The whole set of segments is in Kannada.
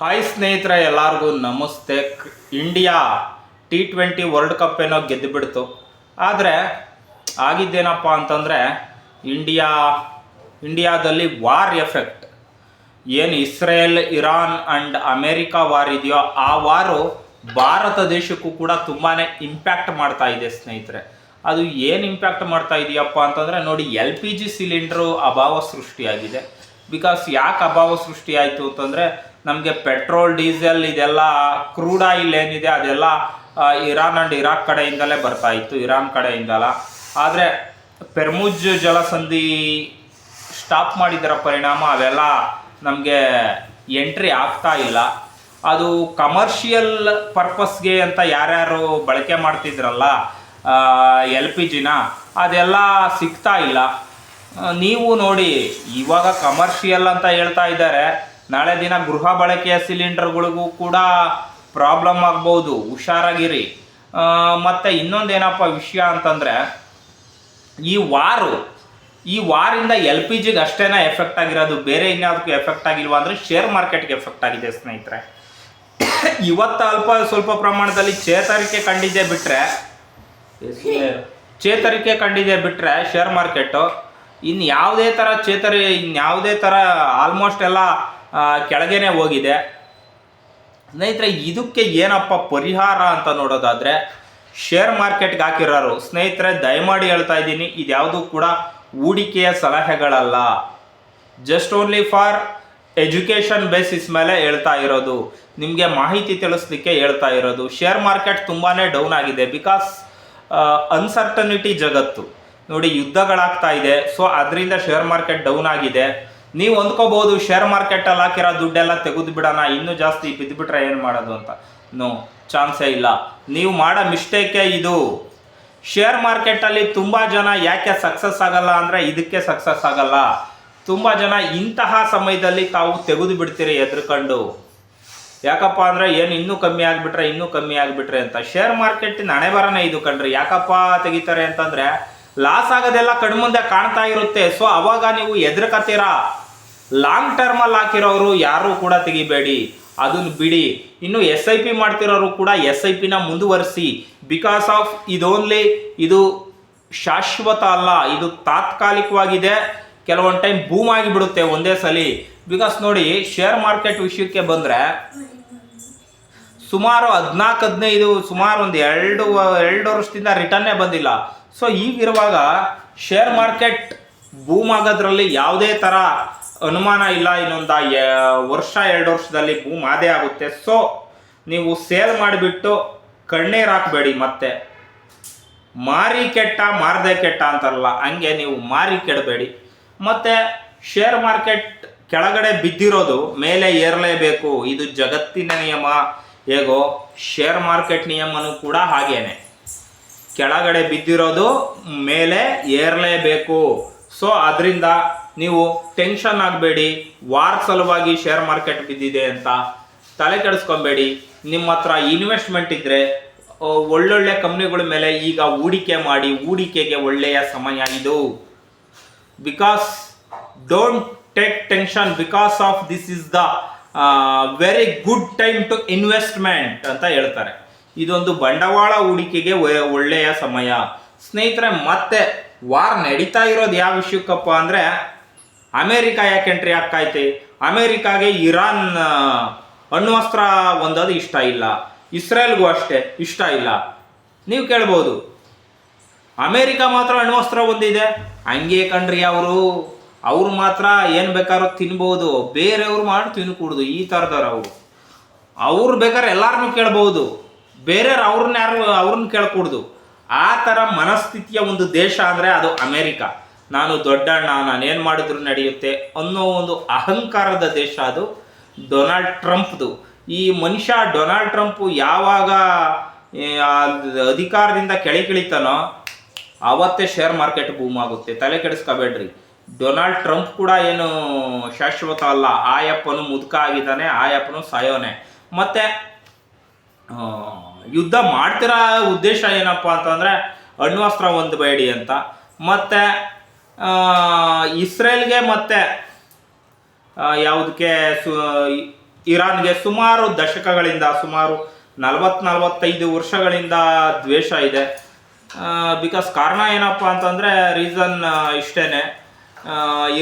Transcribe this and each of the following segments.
ಹಾಯ್ ಸ್ನೇಹಿತರೆ, ಎಲ್ಲರಿಗೂ ನಮಸ್ತೆ. ಇಂಡಿಯಾ T20 ವರ್ಲ್ಡ್ ಕಪ್ ಏನೋ ಗೆದ್ದು ಬಿಡ್ತು. ಆದರೆ ಆಗಿದ್ದೇನಪ್ಪ ಅಂತಂದರೆ ಇಂಡಿಯಾದಲ್ಲಿ ವಾರ್ ಎಫೆಕ್ಟ್ ಏನು Israel, Iran and America war ಇದೆಯೋ ಆ ವಾರು ಭಾರತ ದೇಶಕ್ಕೂ ಕೂಡ ತುಂಬಾ ಇಂಪ್ಯಾಕ್ಟ್ ಮಾಡ್ತಾ ಇದೆ ಸ್ನೇಹಿತರೆ. ಅದು ಏನು ಇಂಪ್ಯಾಕ್ಟ್ ಮಾಡ್ತಾ ಇದೆಯಪ್ಪ ಅಂತಂದರೆ ನೋಡಿ, LPG ಸಿಲಿಂಡ್ರು ಅಭಾವ ಸೃಷ್ಟಿಯಾಗಿದೆ. ಬಿಕಾಸ್ ಯಾಕೆ ಅಭಾವ ಸೃಷ್ಟಿಯಾಯಿತು ಅಂತಂದರೆ, ನಮಗೆ ಪೆಟ್ರೋಲ್, ಡೀಸೆಲ್ ಇದೆಲ್ಲ ಕ್ರೂಡ್ ಆಯಿಲ್ ಏನಿದೆ ಅದೆಲ್ಲ ಇರಾನ್ ಆ್ಯಂಡ್ ಇರಾಕ್ ಕಡೆಯಿಂದಲೇ ಬರ್ತಾ ಇತ್ತು, ಇರಾನ್ ಕಡೆಯಿಂದಲ್ಲ. ಆದರೆ ಪೆರ್ಮುಜ್ ಜಲಸಂಧಿ ಸ್ಟಾಪ್ ಮಾಡಿದರ ಪರಿಣಾಮ ಅವೆಲ್ಲ ನಮಗೆ ಎಂಟ್ರಿ ಆಗ್ತಾ ಇಲ್ಲ. ಅದು ಕಮರ್ಷಿಯಲ್ ಪರ್ಪಸ್ಗೆ ಅಂತ ಯಾರ್ಯಾರು ಬಳಕೆ ಮಾಡ್ತಿದ್ರಲ್ಲ LPGನ, ಅದೆಲ್ಲ ಸಿಗ್ತಾ ಇಲ್ಲ. ನೀವು ನೋಡಿ, ಇವಾಗ ಕಮರ್ಷಿಯಲ್ ಅಂತ ಹೇಳ್ತಾ ಇದ್ದಾರೆ, ನಾಳೆ ದಿನ ಗೃಹ ಬಳಕೆಯ ಸಿಲಿಂಡರ್ಗಳಿಗೂ ಕೂಡ ಪ್ರಾಬ್ಲಮ್ ಆಗ್ಬೋದು, ಹುಷಾರಾಗಿರಿ. ಮತ್ತು ಇನ್ನೊಂದೇನಪ್ಪ ವಿಷಯ ಅಂತಂದರೆ, ಈ ವಾರಿಂದ LPGಗೆ ಅಷ್ಟೇನ ಎಫೆಕ್ಟ್ ಆಗಿರೋದು, ಬೇರೆ ಇನ್ಯಾವುದಕ್ಕೂ ಎಫೆಕ್ಟ್ ಆಗಿಲ್ವಾ ಅಂದರೆ ಶೇರ್ ಮಾರ್ಕೆಟ್ಗೆ ಎಫೆಕ್ಟ್ ಆಗಿದೆ ಸ್ನೇಹಿತರೆ. ಇವತ್ತು ಸ್ವಲ್ಪ ಪ್ರಮಾಣದಲ್ಲಿ ಚೇತರಿಕೆ ಕಂಡಿದೆ ಬಿಟ್ಟರೆ ಶೇರ್ ಮಾರ್ಕೆಟು ಇನ್ಯಾವುದೇ ಥರ ಆಲ್ಮೋಸ್ಟ್ ಎಲ್ಲ ಕೆಳಗೇನೆ ಹೋಗಿದೆ ಸ್ನೇಹಿತರೆ. ಇದಕ್ಕೆ ಏನಪ್ಪ ಪರಿಹಾರ ಅಂತ ನೋಡೋದಾದರೆ, ಶೇರ್ ಮಾರ್ಕೆಟ್ಗೆ ಹಾಕಿರೋರು ಸ್ನೇಹಿತರೆ, ದಯಮಾಡಿ ಹೇಳ್ತಾ ಇದ್ದೀನಿ, ಇದ್ಯಾವುದು ಕೂಡ ಹೂಡಿಕೆಯ ಸಲಹೆಗಳಲ್ಲ, just only for education basis ಮೇಲೆ ಹೇಳ್ತಾ ಇರೋದು, ನಿಮಗೆ ಮಾಹಿತಿ ತಿಳಿಸ್ಲಿಕ್ಕೆ ಹೇಳ್ತಾ ಇರೋದು. ಶೇರ್ ಮಾರ್ಕೆಟ್ ತುಂಬಾ ಡೌನ್ ಆಗಿದೆ, ಬಿಕಾಸ್ ಅನ್ಸರ್ಟನಿಟಿ ಜಗತ್ತು ನೋಡಿ, ಯುದ್ಧಗಳಾಗ್ತಾ ಇದೆ. ಸೊ ಅದರಿಂದ ಶೇರ್ ಮಾರ್ಕೆಟ್ ಡೌನ್ ಆಗಿದೆ. ನೀವು ಅಂದ್ಕೋಬಹುದು ಶೇರ್ ಮಾರ್ಕೆಟಲ್ಲಿ ಹಾಕಿರೋ ದುಡ್ಡೆಲ್ಲ ತೆಗೆದು ಬಿಡೋಣ, ಇನ್ನೂ ಜಾಸ್ತಿ ಬಿದ್ದುಬಿಟ್ರೆ ಏನು ಮಾಡೋದು ಅಂತ. ನೋ, ಚಾನ್ಸೇ ಇಲ್ಲ. ನೀವು ಮಾಡೋ ಮಿಸ್ಟೇಕೇ ಇದು. ಶೇರ್ ಮಾರ್ಕೆಟಲ್ಲಿ ತುಂಬ ಜನ ಯಾಕೆ ಸಕ್ಸಸ್ ಆಗಲ್ಲ ಅಂದರೆ ಇದಕ್ಕೆ ಸಕ್ಸಸ್ ಆಗಲ್ಲ. ತುಂಬ ಜನ ಇಂತಹ ಸಮಯದಲ್ಲಿ ತಾವು ತೆಗೆದು ಬಿಡ್ತೀರಿ ಎದ್ರುಕೊಂಡು. ಯಾಕಪ್ಪ ಅಂದರೆ ಏನು ಇನ್ನೂ ಕಮ್ಮಿ ಆಗಿಬಿಟ್ರೆ ಅಂತ. ಶೇರ್ ಮಾರ್ಕೆಟಿನ ಹಣೆ ಬರನೇ ಇದು ಕಣ್ರಿ. ಯಾಕಪ್ಪ ತೆಗಿತಾರೆ ಅಂತಂದರೆ, ಲಾಸ್ ಆಗೋದೆಲ್ಲ ಕಣ್ಮುಂದೆ ಕಾಣ್ತಾ ಇರುತ್ತೆ. ಸೊ ಅವಾಗ ನೀವು ಎದುರುಕತ್ತೀರಾ. ಲಾಂಗ್ ಟರ್ಮಲ್ಲಿ ಹಾಕಿರೋರು ಯಾರೂ ಕೂಡ ತೆಗಿಬೇಡಿ, ಅದನ್ನು ಬಿಡಿ. ಇನ್ನು SIP ಮಾಡ್ತಿರೋರು ಕೂಡ SIPನ ಮುಂದುವರಿಸಿ. ಬಿಕಾಸ್ ಆಫ್ ಇದು ಶಾಶ್ವತ ಅಲ್ಲ, ಇದು ತಾತ್ಕಾಲಿಕವಾಗಿದೆ. ಕೆಲವೊಂದು ಟೈಮ್ ಬೂಮ್ ಆಗಿಬಿಡುತ್ತೆ ಒಂದೇ ಸಲ. ಬಿಕಾಸ್ ನೋಡಿ, ಶೇರ್ ಮಾರ್ಕೆಟ್ ವಿಷಯಕ್ಕೆ ಬಂದರೆ ಸುಮಾರು 14-15 ಸುಮಾರು ಒಂದು ಎರಡು ವರ್ಷದಿಂದ ರಿಟರ್ನೇ ಬಂದಿಲ್ಲ. ಸೊ ಈಗಿರುವಾಗ ಶೇರ್ ಮಾರ್ಕೆಟ್ ಬೂಮ್ ಆಗೋದ್ರಲ್ಲಿ ಯಾವುದೇ ಥರ ಅನುಮಾನ ಇಲ್ಲ. ಇನ್ನೊಂದು 1-2 ವರ್ಷದಲ್ಲಿ ಬೂಮ್ ಆದೇ ಆಗುತ್ತೆ. ಸೊ ನೀವು ಸೇಲ್ ಮಾಡಿಬಿಟ್ಟು ಕಣ್ಣೀರು ಹಾಕಬೇಡಿ. ಮತ್ತೆ ಮಾರಿ ಕೆಟ್ಟ ಮಾರದೆ ಕೆಟ್ಟ ಅಂತಾರಲ್ಲ, ಹಂಗೆ ನೀವು ಮಾರಿ ಕೆಡಬೇಡಿ. ಮತ್ತು ಶೇರ್ ಮಾರ್ಕೆಟ್ ಕೆಳಗಡೆ ಬಿದ್ದಿರೋದು ಮೇಲೆ ಏರಲೇಬೇಕು, ಇದು ಜಗತ್ತಿನ ನಿಯಮ. ಹೇಗೋ ಶೇರ್ ಮಾರ್ಕೆಟ್ ನಿಯಮನೂ ಕೂಡ ಹಾಗೇನೆ, ಕೆಳಗಡೆ ಬಿದ್ದಿರೋದು ಮೇಲೆ ಏರಲೇಬೇಕು. ಸೊ ಅದರಿಂದ ನೀವು ಟೆನ್ಷನ್ ಆಗಬೇಡಿ. ವಾರ್ ಸಲುವಾಗಿ ಶೇರ್ ಮಾರ್ಕೆಟ್ ಬಿದ್ದಿದೆ ಅಂತ ತಲೆ ಕೆಡಿಸ್ಕೊಬೇಡಿ. ನಿಮ್ಮ ಹತ್ರ ಇನ್ವೆಸ್ಟ್ಮೆಂಟ್ ಇದ್ದರೆ ಒಳ್ಳೊಳ್ಳೆ ಕಂಪ್ನಿಗಳ ಮೇಲೆ ಈಗ ಹೂಡಿಕೆ ಮಾಡಿ. ಹೂಡಿಕೆಗೆ ಒಳ್ಳೆಯ ಸಮಯ ಇದು. Because don't take tension, because of this is the very good time to investment ಅಂತ ಹೇಳ್ತಾರೆ. ಇದೊಂದು ಬಂಡವಾಳ ಹೂಡಿಕೆಗೆ ಒಳ್ಳೆಯ ಸಮಯ ಸ್ನೇಹಿತರೆ. ಮತ್ತೆ ವಾರ್ ನಡೀತಾ ಇರೋದು ಯಾವ ವಿಷಯಕ್ಕಪ್ಪ ಅಂದರೆ, ಅಮೇರಿಕಾ ಯಾಕೆ ಎಂಟ್ರಿ ಆಗ್ತೈತೆ. ಅಮೇರಿಕಾಗೆ ಇರಾನ್ ಅಣ್ವಸ್ತ್ರ ಹೊಂದೋದು ಇಷ್ಟ ಇಲ್ಲ, ಇಸ್ರೇಲ್ಗೂ ಅಷ್ಟೇ ಇಷ್ಟ ಇಲ್ಲ. ನೀವು ಕೇಳ್ಬೋದು, ಅಮೇರಿಕಾ ಮಾತ್ರ ಅಣ್ವಸ್ತ್ರ ಹೊಂದಿದೆ, ಹಂಗೆ ಕಣ್ರಿ ಅವರು ಮಾತ್ರ ಏನು ಬೇಕಾದ್ರೂ ತಿನ್ಬೋದು, ಬೇರೆಯವ್ರು ಮಾಡಿ ತಿನ್ಕೂಡ್ದು, ಈ ಥರದವ್ರು ಅವ್ರು ಬೇಕಾದ್ರೆ ಎಲ್ಲರನ್ನೂ ಕೇಳ್ಬೋದು, ಬೇರೆಯವ್ರು ಅವ್ರನ್ನ ಕೇಳ್ಕೂಡ್ದು. ಆ ಥರ ಮನಸ್ಥಿತಿಯ ಒಂದು ದೇಶ ಅಂದರೆ ಅದು ಅಮೇರಿಕಾ. ನಾನು ದೊಡ್ಡಣ್ಣ, ನಾನೇನು ಮಾಡಿದ್ರು ನಡೆಯುತ್ತೆ ಅನ್ನೋ ಒಂದು ಅಹಂಕಾರದ ದೇಶ ಅದು ಡೊನಾಲ್ಡ್ ಟ್ರಂಪ್ದು. ಈ ಮನುಷ್ಯ ಡೊನಾಲ್ಡ್ ಟ್ರಂಪು ಯಾವಾಗ ಅಧಿಕಾರದಿಂದ ಕೆಳಗಿಳಿತಾನೋ ಆವತ್ತೇ ಶೇರ್ ಮಾರ್ಕೆಟ್ ಬೂಮ್ ಆಗುತ್ತೆ. ತಲೆ ಕೆಡಿಸ್ಕೋಬೇಡ್ರಿ. ಡೊನಾಲ್ಡ್ ಟ್ರಂಪ್ ಕೂಡ ಏನು ಶಾಶ್ವತ ಅಲ್ಲ. ಆಯಪ್ಪನು ಮುದುಕ ಆಗಿದ್ದಾನೆ, ಆಯಪ್ಪನು ಸಾಯೋನೆ. ಮತ್ತು ಯುದ್ಧ ಮಾಡ್ತಿರೋ ಉದ್ದೇಶ ಏನಪ್ಪ ಅಂತಂದರೆ ಅಣ್ವಸ್ತ್ರ ಹೊಂದಬೇಡಿ ಅಂತ. ಮತ್ತು ಇಸ್ರೇಲ್ಗೆ ಮತ್ತು ಯಾವುದಕ್ಕೆ ಇರಾನ್ಗೆ ಸುಮಾರು ದಶಕಗಳಿಂದ, ಸುಮಾರು 40-45 ವರ್ಷಗಳಿಂದ ದ್ವೇಷ ಇದೆ. ಬಿಕಾಸ್ ಕಾರಣ ಏನಪ್ಪ ಅಂತಂದರೆ ರೀಸನ್ ಇಷ್ಟೇ,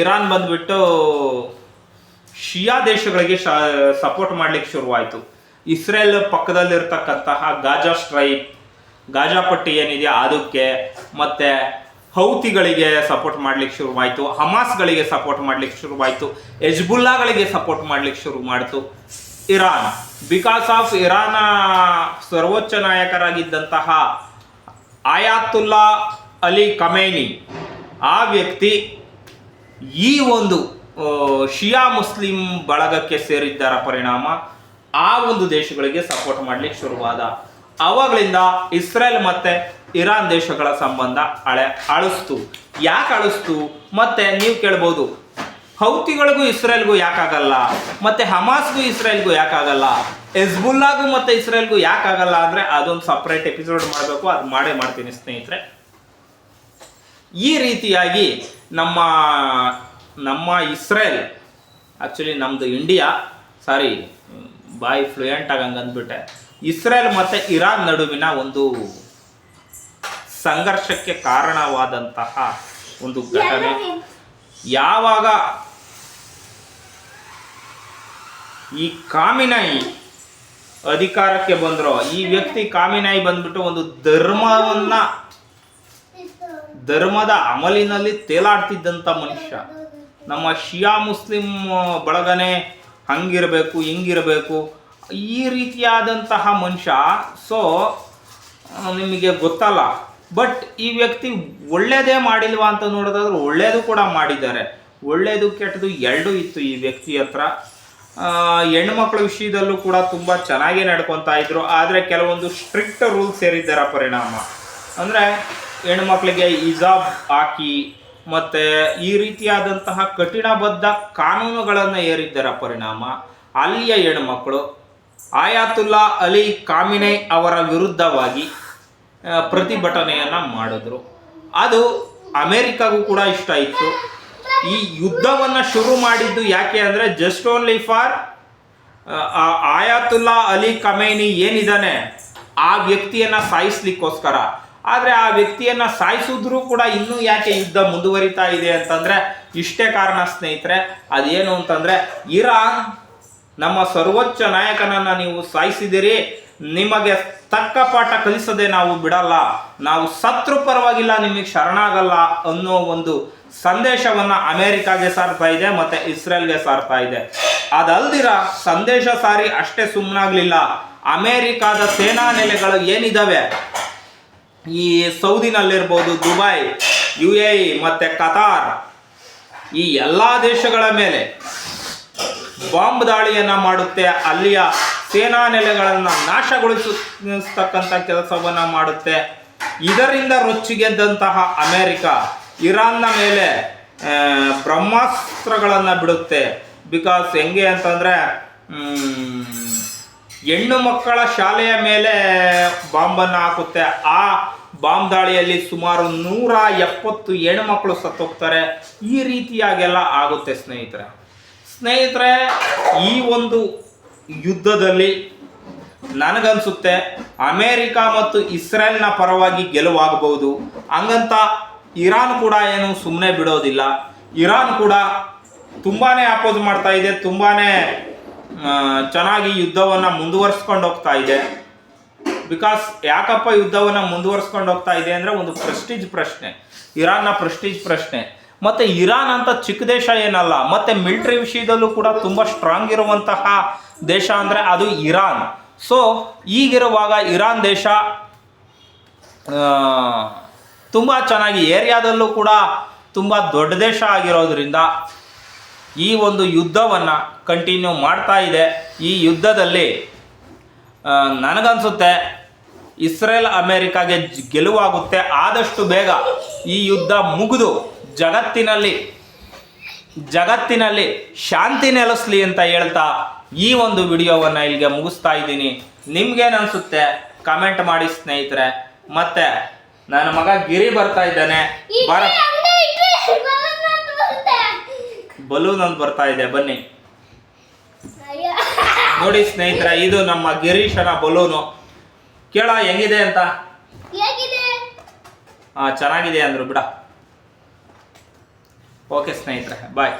ಇರಾನ್ ಬಂದುಬಿಟ್ಟು ಶಿಯಾ ದೇಶಗಳಿಗೆ ಸಪೋರ್ಟ್ ಮಾಡಲಿಕ್ಕೆ ಶುರುವಾಯಿತು. ಇಸ್ರೇಲ್ ಪಕ್ಕದಲ್ಲಿರ್ತಕ್ಕಂತಹ ಗಾಜಾ ಸ್ಟ್ರೈಪ್, ಗಾಜಾ ಪಟ್ಟಿ ಏನಿದೆಯಾ ಅದಕ್ಕೆ, ಮತ್ತು ಹೌತಿಗಳಿಗೆ ಸಪೋರ್ಟ್ ಮಾಡ್ಲಿಕ್ಕೆ ಶುರುವಾಯಿತು, ಹಮಾಸ್ಗಳಿಗೆ ಸಪೋರ್ಟ್ ಮಾಡ್ಲಿಕ್ಕೆ ಶುರುವಾಯಿತು, ಹೆಜ್ಬುಲ್ಲಾಗಳಿಗೆ ಸಪೋರ್ಟ್ ಮಾಡ್ಲಿಕ್ಕೆ ಶುರು ಮಾಡಿತು ಇರಾನ್. ಬಿಕಾಸ್ ಆಫ್ ಇರಾನ ಸರ್ವೋಚ್ಚ ನಾಯಕರಾಗಿದ್ದಂತಹ ಆಯಾತುಲ್ಲಾ ಅಲಿ ಖಮೇನಿ, ಆ ವ್ಯಕ್ತಿ ಈ ಒಂದು ಶಿಯಾ ಮುಸ್ಲಿಂ ಬಳಗಕ್ಕೆ ಸೇರಿದ್ದರ ಪರಿಣಾಮ ಆ ಒಂದು ದೇಶಗಳಿಗೆ ಸಪೋರ್ಟ್ ಮಾಡ್ಲಿಕ್ಕೆ ಶುರುವಾದ. ಅವಾಗಲಿಂದ ಇಸ್ರೇಲ್ ಮತ್ತೆ ಇರಾನ್ ದೇಶಗಳ ಸಂಬಂಧ ಅಳಿಸ್ತು. ಯಾಕೆ ಅಳಿಸ್ತು? ಮತ್ತೆ ನೀವು ಕೇಳ್ಬೋದು, ಹೌತಿಗಳಿಗೂ ಇಸ್ರೇಲ್ಗೂ ಯಾಕಾಗಲ್ಲ, ಮತ್ತೆ ಹಮಾಸ್ಗೂ ಇಸ್ರೇಲ್ಗೂ ಯಾಕಾಗಲ್ಲ, ಹೆಜ್ಬುಲ್ಲಾಗೂ ಮತ್ತೆ ಇಸ್ರೇಲ್ಗೂ ಯಾಕಾಗಲ್ಲ ಅಂದರೆ ಅದೊಂದು ಸಪ್ರೇಟ್ ಎಪಿಸೋಡ್ ಮಾಡಬೇಕು. ಅದು ಮಾಡೇ ಮಾಡ್ತೀನಿ ಸ್ನೇಹಿತರೆ. ಈ ರೀತಿಯಾಗಿ ನಮ್ಮ ಇಸ್ರೇಲ್, ಆ್ಯಕ್ಚುಲಿ ನಮ್ಮದು ಇಂಡಿಯಾ, ಸಾರಿ ಬಾಯಿ ಫ್ಲೂಯೆಂಟ್ ಆಗಿ ಹಂಗೆ ಅಂದ್ಬಿಟ್ಟೆ, ಇಸ್ರೇಲ್ ಮತ್ತು ಇರಾನ್ ನಡುವಿನ ಒಂದು ಸಂಘರ್ಷಕ್ಕೆ ಕಾರಣವಾದಂತಹ ಒಂದು ಘಟನೆ ಯಾವಾಗ ಈ ಖಾಮಿನೈ ಅಧಿಕಾರಕ್ಕೆ ಬಂದರೋ, ಈ ವ್ಯಕ್ತಿ ಖಾಮಿನೈ ಬಂದ್ಬಿಟ್ಟು ಒಂದು ಧರ್ಮದ ಅಮಲಿನಲ್ಲಿ ತೇಲಾಡ್ತಿದ್ದಂಥ ಮನುಷ್ಯ. ನಮ್ಮ ಶಿಯಾ ಮುಸ್ಲಿಂ ಬಳಗನೆ ಹಂಗಿರಬೇಕು ಹಿಂಗಿರಬೇಕು ಈ ರೀತಿಯಾದಂತಹ ಮನುಷ್ಯ. ಸೊ ನಿಮಗೆ ಗೊತ್ತಲ್ಲ, ಬಟ್ ಈ ವ್ಯಕ್ತಿ ಒಳ್ಳೇದೇ ಮಾಡಿಲ್ವಾ ಅಂತ ನೋಡೋದಾದ್ರೆ ಒಳ್ಳೇದು ಕೂಡ ಮಾಡಿದ್ದಾರೆ. ಒಳ್ಳೇದು ಕೆಟ್ಟದು ಎರಡೂ ಇತ್ತು ಈ ವ್ಯಕ್ತಿ ಹತ್ರ. ಹೆಣ್ಮಕ್ಳ ವಿಷಯದಲ್ಲೂ ಕೂಡ ತುಂಬ ಚೆನ್ನಾಗೇ ನಡ್ಕೊತಾ ಇದ್ರು. ಆದರೆ ಕೆಲವೊಂದು ಸ್ಟ್ರಿಕ್ಟ್ ರೂಲ್ಸ್ ಸೇರಿದ್ದರ ಪರಿಣಾಮ, ಅಂದರೆ ಹೆಣ್ಮಕ್ಳಿಗೆ ಹಿಜಾಬ್ ಹಾಕಿ ಮತ್ತು ಈ ರೀತಿಯಾದಂತಹ ಕಠಿಣಬದ್ಧ ಕಾನೂನುಗಳನ್ನು ಹೇರಿದ್ದರ ಪರಿಣಾಮ ಅಲ್ಲಿಯ ಹೆಣ್ಮಕ್ಳು ಆಯಾತುಲ್ಲಾ ಅಲಿ ಖಾಮಿನೈ ಅವರ ವಿರುದ್ಧವಾಗಿ ಪ್ರತಿಭಟನೆಯನ್ನು ಮಾಡಿದ್ರು. ಅದು ಅಮೇರಿಕಾಗೂ ಕೂಡ ಇಷ್ಟ ಇತ್ತು. ಈ ಯುದ್ಧವನ್ನು ಶುರು ಮಾಡಿದ್ದು ಯಾಕೆ ಅಂದರೆ just only for Ayatollah Ali Khamenei ಏನಿದ್ದಾನೆ ಆ ವ್ಯಕ್ತಿಯನ್ನು ಸಾಯಿಸ್ಲಿಕ್ಕೋಸ್ಕರ. ಆದರೆ ಆ ವ್ಯಕ್ತಿಯನ್ನು ಸಾಯಿಸಿದ್ರೂ ಕೂಡ ಇನ್ನೂ ಯಾಕೆ ಯುದ್ಧ ಮುಂದುವರಿತಾ ಇದೆ ಅಂತಂದರೆ ಇಷ್ಟೇ ಕಾರಣ ಸ್ನೇಹಿತರೆ. ಅದೇನು ಅಂತಂದರೆ, ಇರಾನ್ ನಮ್ಮ ಸರ್ವೋಚ್ಚ ನಾಯಕನನ್ನು ನೀವು ಸಾಯಿಸಿದಿರಿ, ನಿಮಗೆ ತಕ್ಕ ಪಾಠ ಕಲಿಸದೆ ನಾವು ಬಿಡಲ್ಲ, ನಾವು ಸತ್ರು ಪರವಾಗಿಲ್ಲ, ನಿಮಗೆ ಶರಣಾಗಲ್ಲ ಅನ್ನೋ ಒಂದು ಸಂದೇಶವನ್ನು ಅಮೇರಿಕಾಗೆ ಸಾರ್ತಾ ಇದೆ ಮತ್ತು ಇಸ್ರೇಲ್ಗೆ ಸಾರ್ತಾ ಇದೆ. ಅದಲ್ದಿರ ಸಂದೇಶ ಸಾರಿ ಅಷ್ಟೇ ಸುಮ್ಮನಾಗಲಿಲ್ಲ. ಅಮೇರಿಕಾದ ಸೇನಾ ನೆಲೆಗಳು ಏನಿದ್ದಾವೆ, ಈ ಸೌದಿನಲ್ಲಿರ್ಬೋದು, ದುಬೈ, UAE ಮತ್ತು ಕತಾರ್, ಈ ಎಲ್ಲ ದೇಶಗಳ ಮೇಲೆ ಬಾಂಬ್ ದಾಳಿಯನ್ನು ಮಾಡುತ್ತೆ. ಅಲ್ಲಿಯ ಸೇನಾ ನೆಲೆಗಳನ್ನು ನಾಶಗೊಳಿಸತಕ್ಕಂಥ ಕೆಲಸವನ್ನು ಮಾಡುತ್ತೆ. ಇದರಿಂದ ರೊಚ್ಚಿಗೆದ್ದಂತಹ ಅಮೇರಿಕ ಇರಾನ್ನ ಮೇಲೆ ಬ್ರಹ್ಮಾಸ್ತ್ರಗಳನ್ನು ಬಿಡುತ್ತೆ. ಬಿಕಾಸ್ ಹೆಂಗೆ ಅಂತಂದರೆ, ಹೆಣ್ಣು ಮಕ್ಕಳ ಶಾಲೆಯ ಮೇಲೆ ಬಾಂಬನ್ನು ಹಾಕುತ್ತೆ. ಆ ಬಾಂಬ್ ದಾಳಿಯಲ್ಲಿ ಸುಮಾರು 170 ಹೆಣ್ಮಕ್ಳು ಸತ್ತೋಗ್ತಾರೆ. ಈ ರೀತಿಯಾಗೆಲ್ಲ ಆಗುತ್ತೆ ಸ್ನೇಹಿತರೆ. ಈ ಒಂದು ಯುದ್ಧದಲ್ಲಿ ನನಗನ್ಸುತ್ತೆ ಅಮೇರಿಕ ಮತ್ತು ಇಸ್ರೇಲ್ನ ಪರವಾಗಿ ಗೆಲುವಾಗಬಹುದು. ಹಂಗಂತ ಇರಾನ್ ಕೂಡ ಏನು ಸುಮ್ಮನೆ ಬಿಡೋದಿಲ್ಲ. ಇರಾನ್ ಕೂಡ ತುಂಬಾ ಅಪೋಸ್ ಮಾಡ್ತಾ ಇದೆ, ತುಂಬಾ ಚೆನ್ನಾಗಿ ಯುದ್ಧವನ್ನು ಮುಂದುವರಿಸ್ಕೊಂಡು ಹೋಗ್ತಾ ಇದೆ. ಬಿಕಾಸ್ ಯಾಕಪ್ಪ ಯುದ್ಧವನ್ನು ಮುಂದುವರಿಸ್ಕೊಂಡು ಹೋಗ್ತಾ ಇದೆ ಅಂದರೆ ಒಂದು ಪ್ರೆಸ್ಟೀಜ್ ಪ್ರಶ್ನೆ, ಇರಾನ್ನ ಪ್ರೆಸ್ಟೀಜ್ ಪ್ರಶ್ನೆ. ಮತ್ತು ಇರಾನ್ ಅಂತ ಚಿಕ್ಕ ದೇಶ ಏನಲ್ಲ, ಮತ್ತು ಮಿಲಿಟರಿ ವಿಷಯದಲ್ಲೂ ಕೂಡ ತುಂಬ ಸ್ಟ್ರಾಂಗ್ ಇರುವಂತಹ ದೇಶ ಅಂದರೆ ಅದು ಇರಾನ್. ಸೊ ಈಗಿರುವಾಗ ಇರಾನ್ ದೇಶ ತುಂಬ ಚೆನ್ನಾಗಿ ಏರಿಯಾದಲ್ಲೂ ಕೂಡ ತುಂಬ ದೊಡ್ಡ ದೇಶ ಆಗಿರೋದ್ರಿಂದ ಈ ಒಂದು ಯುದ್ಧವನ್ನು ಕಂಟಿನ್ಯೂ ಮಾಡ್ತಾ ಇದೆ. ಈ ಯುದ್ಧದಲ್ಲಿ ನನಗನ್ಸುತ್ತೆ ಇಸ್ರೇಲ್ ಅಮೇರಿಕಾಗೆ ಗೆಲುವಾಗುತ್ತೆ. ಆದಷ್ಟು ಬೇಗ ಈ ಯುದ್ಧ ಮುಗಿದು ಜಗತ್ತಿನಲ್ಲಿ ಶಾಂತಿ ನೆಲೆಸಲಿ ಅಂತ ಹೇಳ್ತಾ ಈ ಒಂದು ವಿಡಿಯೋವನ್ನು ಇಲ್ಲಿಗೆ ಮುಗಿಸ್ತಾ ಇದ್ದೀನಿ. ನಿಮ್ಗೇನನ್ಸುತ್ತೆ ಕಮೆಂಟ್ ಮಾಡಿ ಸ್ನೇಹಿತರೆ. ಮತ್ತೆ ನನ್ನ ಮಗ ಗಿರಿ ಬರ್ತಾ ಇದ್ದಾನೆ, ಬಲೂನ್ ಅಂತ ಬರ್ತಾ ಇದೆ, ಬನ್ನಿ. ನೋಡಿ ಸ್ನೇಹಿತರೆ, ಇದು ನಮ್ಮ ಗಿರೀಶನ ಬಲೂನು. ಕೇಳ ಹೆಂಗಿದೆ ಅಂತ. ಚೆನ್ನಾಗಿದೆ ಅಂದ್ರು ಬಿಡ. ಓಕೆ ಸ್ನೇಹಿತರೆ, ಬಾಯ್.